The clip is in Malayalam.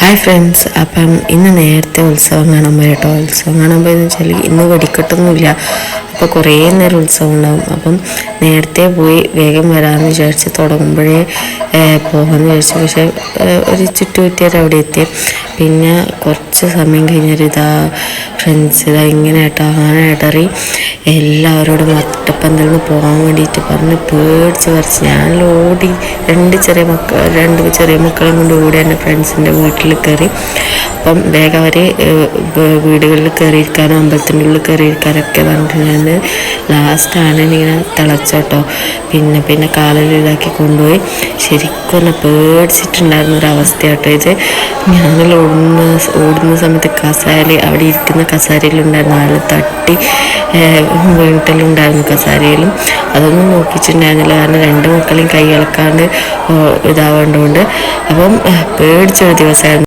ഹായ് ഫ്രണ്ട്സ്, അപ്പം ഇന്ന് നേരത്തെ ഉത്സവം കാണാൻ പോയി കേട്ടോ. ഉത്സവം കാണാൻ പോയെന്ന് വെച്ചാൽ ഇന്ന് വെടിക്കെട്ടൊന്നുമില്ല. അപ്പോൾ കുറേ നേരം ഉത്സവം ഉണ്ടാവും. അപ്പം നേരത്തെ പോയി വേഗം വരാമെന്ന് വിചാരിച്ച് തുടങ്ങുമ്പോഴേ പോകാമെന്ന് വിചാരിച്ചു. പക്ഷേ ഒരു ചുറ്റുപറ്റിയാൽ അവിടെ എത്തി. പിന്നെ കുറച്ച് സമയം കഴിഞ്ഞൊരു ഫ്രണ്ട്സ് ഇങ്ങനെ ഇടറി എല്ലാവരോടും ഒറ്റപ്പന്തലിൽ നിന്ന് പോകാൻ വേണ്ടിയിട്ട് പറഞ്ഞ് പേടിച്ച് പറിച്ച് ഞാൻ ഓടി. രണ്ട് ചെറിയ മക്കളെ കൊണ്ട് ഓടി എൻ്റെ ഫ്രണ്ട്സിൻ്റെ വീട്ടിൽ കയറി. അപ്പം വേഗം അവർ വീടുകളിൽ കയറിയിരിക്കാനും അമ്പലത്തിൻ്റെ ഉള്ളിൽ കയറിയിരിക്കാനൊക്കെ പറഞ്ഞിട്ട് ഞാൻ ലാസ്റ്റാണ് ഇങ്ങനെ തിളച്ചോട്ടോ. പിന്നെ കാലിൽ ഇതാക്കി കൊണ്ടുപോയി ശരിക്കും ഒന്ന് പേടിച്ചിട്ടുണ്ടായിരുന്ന ഒരവസ്ഥയാട്ടോ ഇത്. ഞങ്ങൾ ഓടുന്ന സമയത്ത് അവിടെ ഇരിക്കുന്ന കസാരയിലുണ്ടായിരുന്നു ആൾ തട്ടി വീട്ടിലുണ്ടായിരുന്നു കസാരയിലും. അതൊന്നും നോക്കിയിട്ടുണ്ടായിരുന്നില്ല, കാരണം രണ്ട് മക്കളെയും കൈ ഇളക്കാണ്ട് ഇതാവേണ്ടതുകൊണ്ട്. അപ്പം പേടിച്ചൊരു ദിവസമായിരുന്നു.